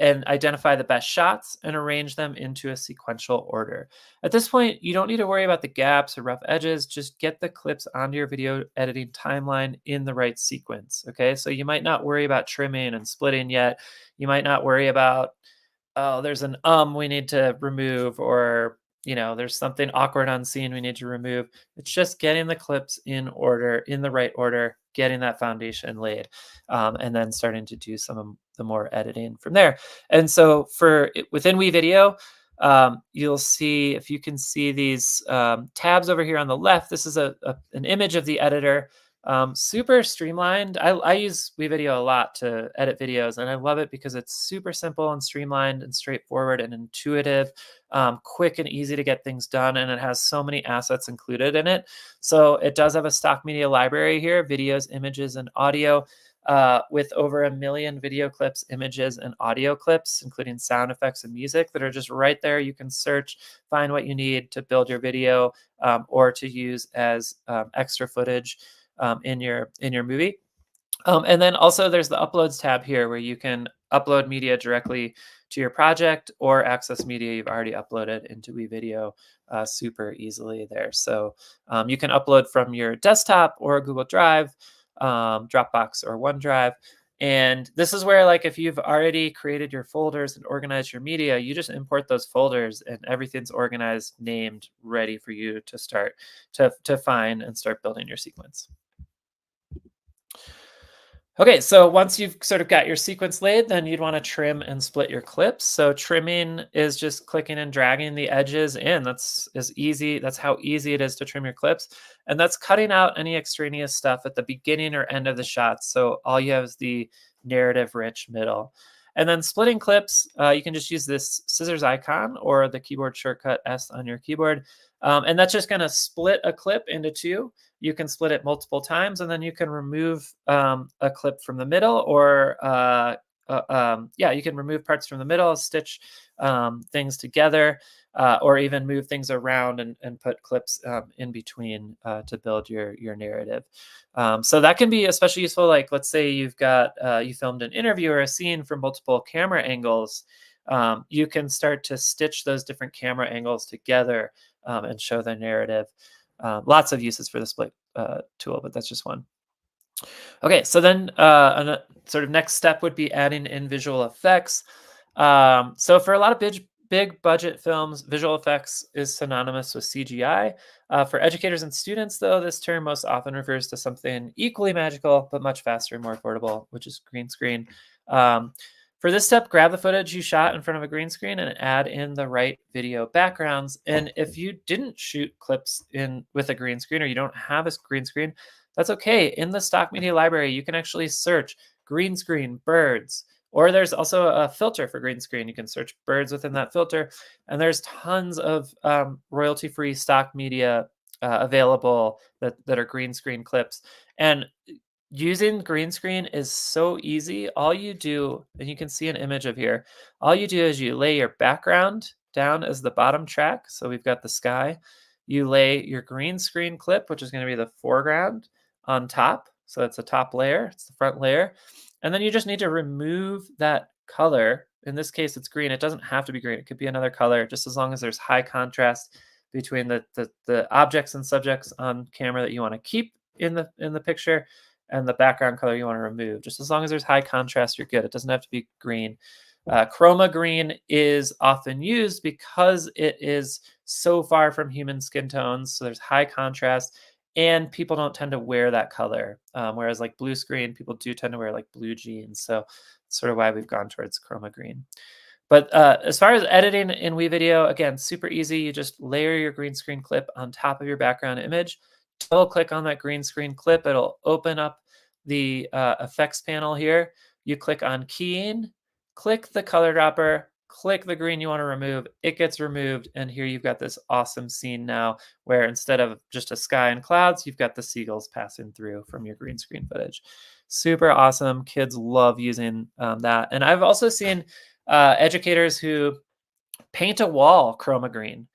and identify the best shots and arrange them into a sequential order. At this point, you don't need to worry about the gaps or rough edges. Just get the clips onto your video editing timeline in the right sequence. Okay, so you might not worry about trimming and splitting yet. You might not worry about, oh, there's an we need to remove, or there's something awkward on scene we need to remove. It's just getting the clips in order, in the right order, getting that foundation laid, and then starting to do some of the more editing from there. And so within WeVideo, you'll see, if you can see these tabs over here on the left, this is an image of the editor. Super streamlined. I use WeVideo a lot to edit videos, and I love it because it's super simple and streamlined and straightforward and intuitive, quick and easy to get things done, and it has so many assets included in it. So it does have a stock media library here, videos, images, and audio, with over 1 million video clips, images, and audio clips, including sound effects and music that are just right there. You can search, find what you need to build your video, or to use as extra footage in your movie. And then also there's the uploads tab here where you can upload media directly to your project or access media you've already uploaded into WeVideo super easily there. So you can upload from your desktop or Google Drive, Dropbox, or OneDrive. And this is where, like, if you've already created your folders and organized your media, you just import those folders and everything's organized, named, ready for you to start to find and start building your sequence. Okay, so once you've sort of got your sequence laid, then you'd want to trim and split your clips. So trimming is just clicking and dragging the edges in. That's as easy. That's how easy it is to trim your clips. And that's cutting out any extraneous stuff at the beginning or end of the shot. So all you have is the narrative rich middle. And then splitting clips, you can just use this scissors icon or the keyboard shortcut S on your keyboard. And that's just going to split a clip into two. You can split it multiple times, and then you can remove a clip from the middle, or yeah, you can remove parts from the middle, stitch things together, or even move things around and put clips in between to build your narrative. So that can be especially useful. Like, let's say you've got you filmed an interview or a scene from multiple camera angles. You can start to stitch those different camera angles together and show the narrative. Lots of uses for the split tool, but that's just one. Okay, so then a sort of next step would be adding in visual effects. So for a lot of big budget films, visual effects is synonymous with CGI. For educators and students, though, this term most often refers to something equally magical, but much faster and more affordable, which is green screen. For this step, grab the footage you shot in front of a green screen and add in the right video backgrounds. And if you didn't shoot clips in with a green screen, or you don't have a green screen, that's okay. In the stock media library, you can actually search green screen birds, or there's also a filter for green screen. You can search birds within that filter, and there's tons of royalty-free stock media available that are green screen clips. And using green screen is so easy. All you do, and you can see an image of here, all you do is you lay your background down as the bottom track. So we've got the sky. You lay your green screen clip, which is going to be the foreground, on top. So it's a top layer, it's the front layer. And then you just need to remove that color. In this case, it's green. It doesn't have to be green. It could be another color, just as long as there's high contrast between the objects and subjects on camera that you want to keep in the picture and the background color you want to remove. Just as long as there's high contrast, you're good. It doesn't have to be green. Chroma green is often used because it is so far from human skin tones. So there's high contrast, and people don't tend to wear that color. Whereas like blue screen, people do tend to wear like blue jeans. So that's sort of why we've gone towards chroma green. But as far as editing in WeVideo, again, super easy. You just layer your green screen clip on top of your background image. Double click on that green screen clip. It'll open up the effects panel here. You click on keying, click the color dropper, click the green you want to remove. It gets removed. And here you've got this awesome scene now where instead of just a sky and clouds, you've got the seagulls passing through from your green screen footage. Super awesome. Kids love using that. And I've also seen educators who paint a wall chroma green.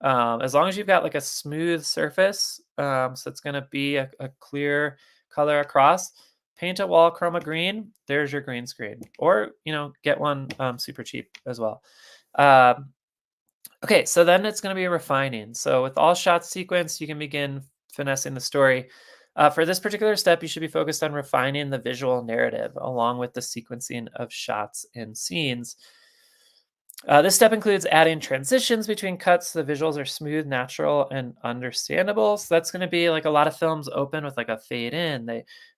As long as you've got like a smooth surface, so it's going to be a clear color across, paint a wall chroma green, there's your green screen. Or, get one super cheap as well. Okay, so then it's going to be refining. So with all shots sequenced, you can begin finessing the story. For this particular step, you should be focused on refining the visual narrative along with the sequencing of shots and scenes. This step includes adding transitions between cuts so the visuals are smooth, natural, and understandable. So that's going to be like a lot of films open with like a fade in.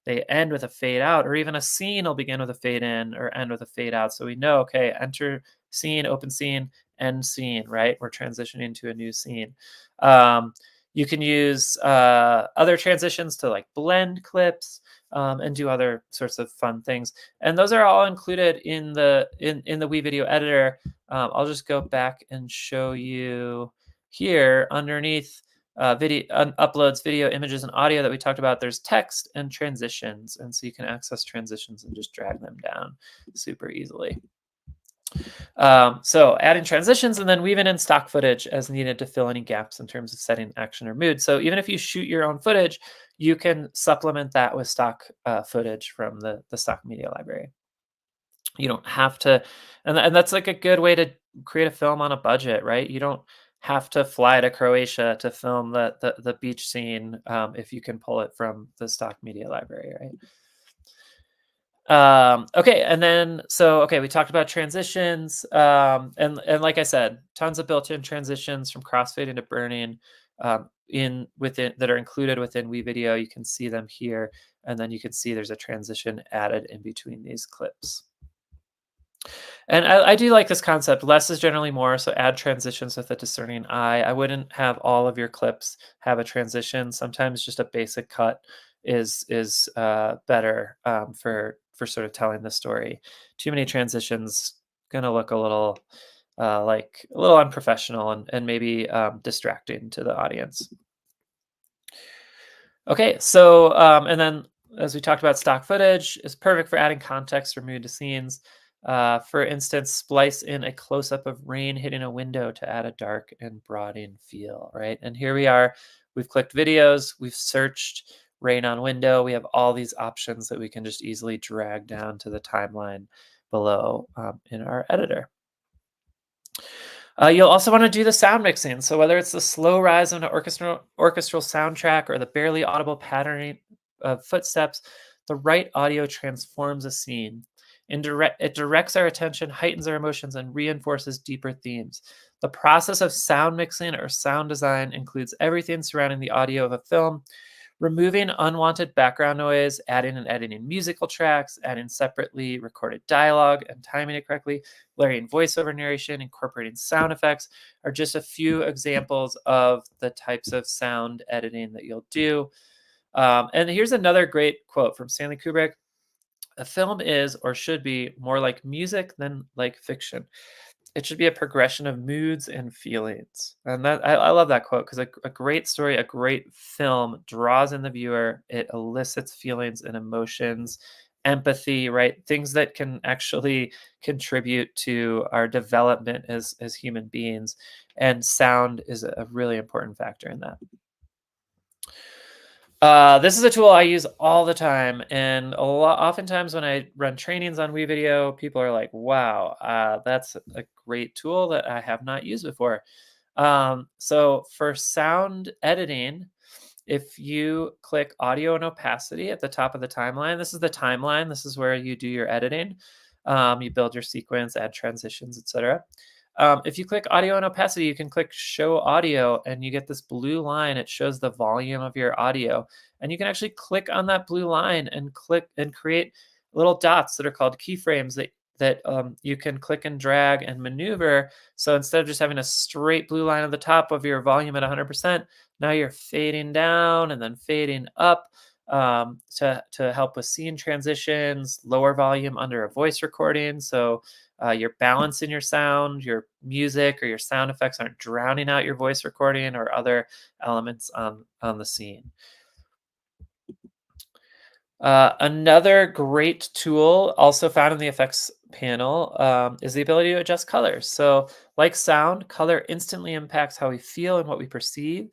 They end with a fade out, or even a scene will begin with a fade in or end with a fade out. So we know, okay, enter scene, open scene, end scene, right? We're transitioning to a new scene. You can use other transitions to like blend clips and do other sorts of fun things. And those are all included in the WeVideo editor. I'll just go back and show you here underneath uploads, video, images, and audio that we talked about. There's text and transitions. And so you can access transitions and just drag them down super easily. So adding transitions and then weaving in stock footage as needed to fill any gaps in terms of setting action or mood. So even if you shoot your own footage, you can supplement that with stock footage from the stock media library. You don't have to, and that's like a good way to create a film on a budget, right? You don't have to fly to Croatia to film the beach scene if you can pull it from the stock media library, right? Okay, and then okay, we talked about transitions, and like I said, tons of built-in transitions from crossfading to burning, in within that are included within WeVideo. You can see them here, and then you can see there's a transition added in between these clips. And I do like this concept. Less is generally more, so add transitions with a discerning eye. I wouldn't have all of your clips have a transition. Sometimes just a basic cut is better, for sort of telling the story. Too many transitions gonna look a little like a little unprofessional and maybe distracting to the audience. Okay, so and then as we talked about, stock footage is perfect for adding context from mood to scenes. For instance, splice in a close up of rain hitting a window to add a dark and brooding feel, right? And here we are. We've clicked videos, we've searched rain on window. We have all these options that we can just easily drag down to the timeline below in our editor. You'll also want to do the sound mixing. So whether it's the slow rise of an orchestral soundtrack or the barely audible patterning of footsteps, the right audio transforms a scene. It directs our attention, heightens our emotions, and reinforces deeper themes. The process of sound mixing or sound design includes everything surrounding the audio of a film, removing unwanted background noise, adding and editing musical tracks, adding separately recorded dialogue and timing it correctly, layering voiceover narration, incorporating sound effects are just a few examples of the types of sound editing that you'll do. And here's another great quote from Stanley Kubrick. A film is or should be more like music than like fiction. It should be a progression of moods and feelings. And I love that quote because a great story, a great film draws in the viewer. It elicits feelings and emotions, empathy, right? Things that can actually contribute to our development as human beings. And sound is a really important factor in that. This is a tool I use all the time, and oftentimes when I run trainings on WeVideo, people are like, "Wow, that's a great tool that I have not used before." So for sound editing, if you click audio and opacity at the top of the timeline, this is the timeline. This is where you do your editing. You build your sequence, add transitions, etc. If you click audio and opacity, you can click show audio and you get this blue line. It shows the volume of your audio. And you can actually click on that blue line and click and create little dots that are called keyframes that you can click and drag and maneuver. So instead of just having a straight blue line at the top of your volume at 100%, now you're fading down and then fading up to help with scene transitions, lower volume under a voice recording. So you're balancing your sound, your music, or your sound effects aren't drowning out your voice recording or other elements on the scene. Another great tool, also found in the effects panel, is the ability to adjust colors. So, like sound, color instantly impacts how we feel and what we perceive.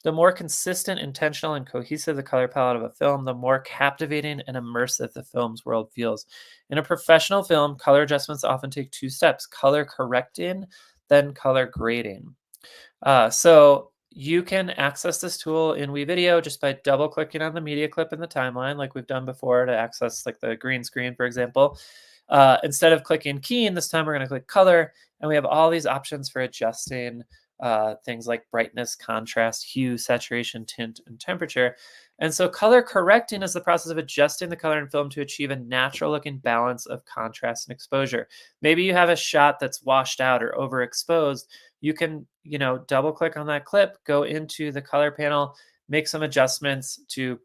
The more consistent, intentional, and cohesive the color palette of a film, the more captivating and immersive the film's world feels. In a professional film, color adjustments often take two steps: color correcting, then color grading. So you can access this tool in WeVideo just by double clicking on the media clip in the timeline, like we've done before to access like the green screen, for example. Instead of clicking keying, this time we're going to click color, and we have all these options for adjusting things like brightness, contrast, hue, saturation, tint, and temperature. And so color correcting is the process of adjusting the color in film to achieve a natural looking balance of contrast and exposure. Maybe you have a shot that's washed out or overexposed. You can, double click on that clip, go into the color panel, make some adjustments to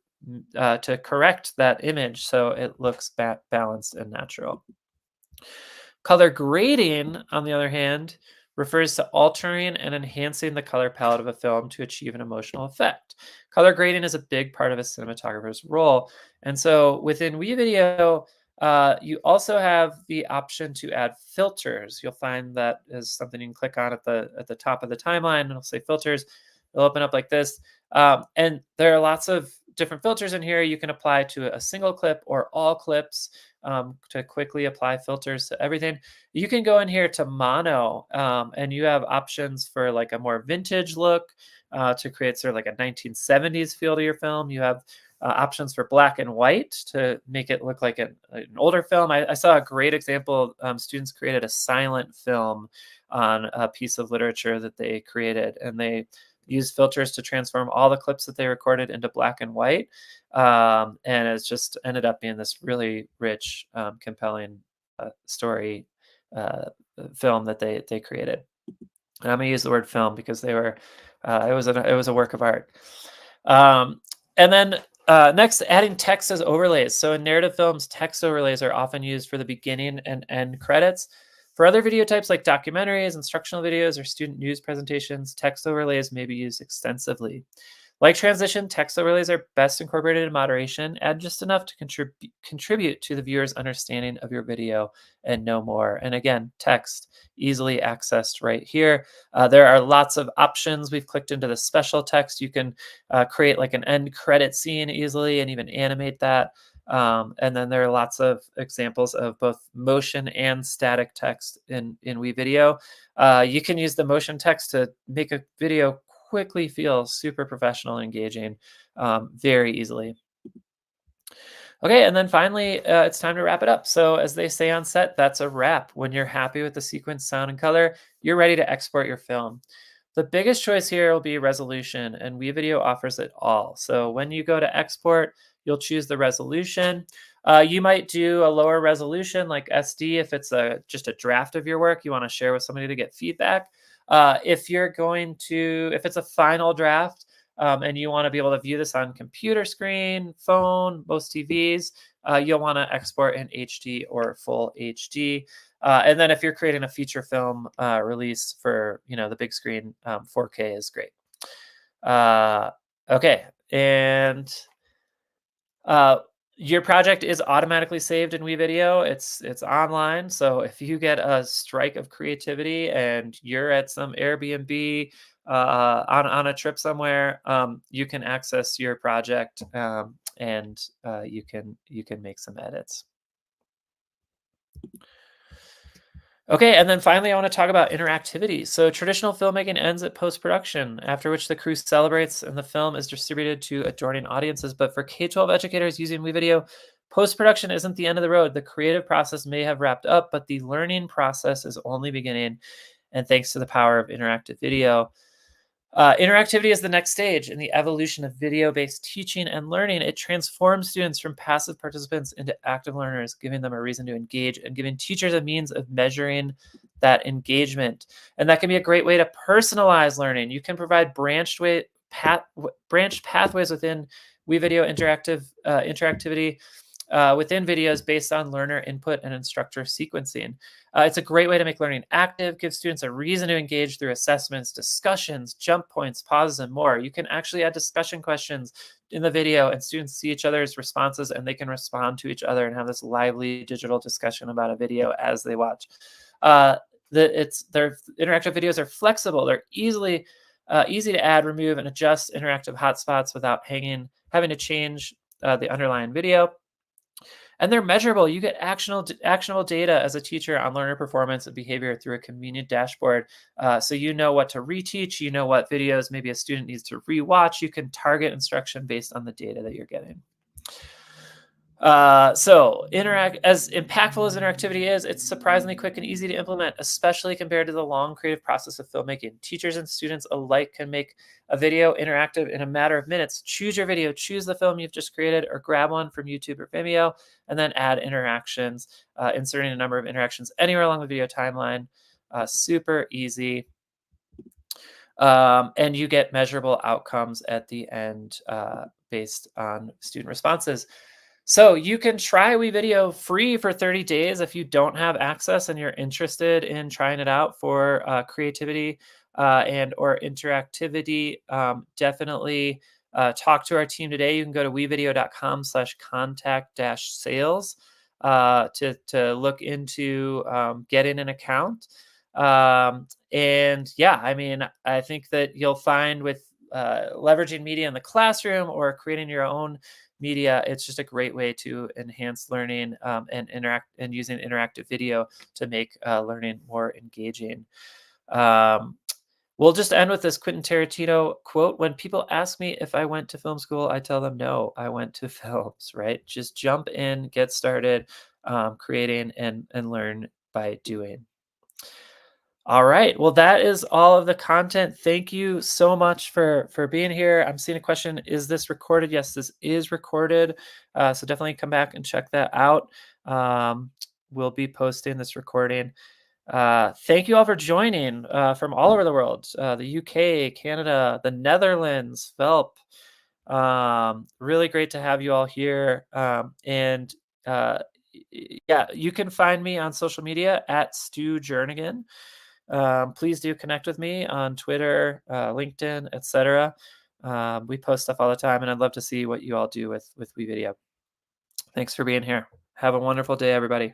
correct that image so it looks balanced and natural. Color grading, on the other hand, refers to altering and enhancing the color palette of a film to achieve an emotional effect. Color grading is a big part of a cinematographer's role. And so within WeVideo, you also have the option to add filters. You'll find that is something you can click on at the top of the timeline, and it'll say filters. It'll open up like this. And there are lots of different filters in here you can apply to a single clip or all clips to quickly apply filters to everything. You can go in here to mono, and you have options for like a more vintage look to create sort of like a 1970s feel to your film. You have options for black and white to make it look like an older film. I saw a great example. Students created a silent film on a piece of literature that they created, and they used filters to transform all the clips that they recorded into black and white. And it's just ended up being this really rich, compelling story film that they created. And I'm gonna use the word film because they were it was a work of art. Um, and then next, adding text as overlays. So in narrative films, text overlays are often used for the beginning and end credits. For other video types like documentaries, instructional videos, or student news presentations, text overlays may be used extensively. Like transition, text overlays are best incorporated in moderation. Add just enough to contribute to the viewer's understanding of your video and no more. And again, text easily accessed right here. There are lots of options. We've clicked into the special text. You can create like an end credit scene easily and even animate that. And then there are lots of examples of both motion and static text in WeVideo. You can use the motion text to make a video quickly feel super professional and engaging very easily. Okay, and then finally, it's time to wrap it up. So as they say on set, that's a wrap. When you're happy with the sequence, sound, and color, you're ready to export your film. The biggest choice here will be resolution, and WeVideo offers it all. So when you go to export, you'll choose the resolution. You might do a lower resolution like SD if it's just a draft of your work you want to share with somebody to get feedback. If it's a final draft, and you want to be able to view this on computer screen, phone, most TVs, you'll want to export in HD or full HD. And then if you're creating a feature film release for the big screen, 4K is great. Okay, and your project is automatically saved in WeVideo. It's online, so if you get a strike of creativity and you're at some Airbnb on a trip somewhere, you can access your project and you can make some edits. Okay, and then finally, I want to talk about interactivity. So traditional filmmaking ends at post-production, after which the crew celebrates and the film is distributed to adorning audiences. But for K-12 educators using WeVideo, post-production isn't the end of the road. The creative process may have wrapped up, but the learning process is only beginning. And thanks to the power of interactive video, interactivity is the next stage in the evolution of video-based teaching and learning. It transforms students from passive participants into active learners, giving them a reason to engage and giving teachers a means of measuring that engagement. And that can be a great way to personalize learning. You can provide branched pathways within WeVideo interactivity within videos based on learner input and instructor sequencing. It's a great way to make learning active, give students a reason to engage through assessments, discussions, jump points, pauses, and more. You can actually add discussion questions in the video and students see each other's responses and they can respond to each other and have this lively digital discussion about a video as they watch. Their interactive videos are flexible. They're easy to add, remove, and adjust interactive hotspots without having to change the underlying video. And they're measurable. You get actionable data as a teacher on learner performance and behavior through a convenient dashboard. So you know what to reteach, you know what videos maybe a student needs to rewatch. You can target instruction based on the data that you're getting. So as impactful as interactivity is, it's surprisingly quick and easy to implement, especially compared to the long creative process of filmmaking. Teachers and students alike can make a video interactive in a matter of minutes. Choose your video, choose the film you've just created, or grab one from YouTube or Vimeo, and then add interactions, inserting a number of interactions anywhere along the video timeline. Super easy. And you get measurable outcomes at the end based on student responses. So you can try WeVideo free for 30 days if you don't have access and you're interested in trying it out for creativity and or interactivity. Definitely talk to our team today. You can go to wevideo.com/contact-sales to look into getting an account. And yeah, I mean, I think that you'll find with leveraging media in the classroom or creating your own media, it's just a great way to enhance learning and interact and using interactive video to make learning more engaging. We'll just end with this Quentin Tarantino quote. When people ask me if I went to film school, I tell them no, I went to films, right? Just jump in, get started creating and learn by doing. All right. Well, that is all of the content. Thank you so much for being here. I'm seeing a question. Is this recorded? Yes, this is recorded. So definitely come back and check that out. We'll be posting this recording. Thank you all for joining from all over the world, the UK, Canada, the Netherlands, Velp. Really great to have you all here. And yeah, you can find me on social media at Stu Jernigan. Please do connect with me on Twitter, LinkedIn, etc. We post stuff all the time, and I'd love to see what you all do with WeVideo. Thanks for being here. Have a wonderful day, everybody.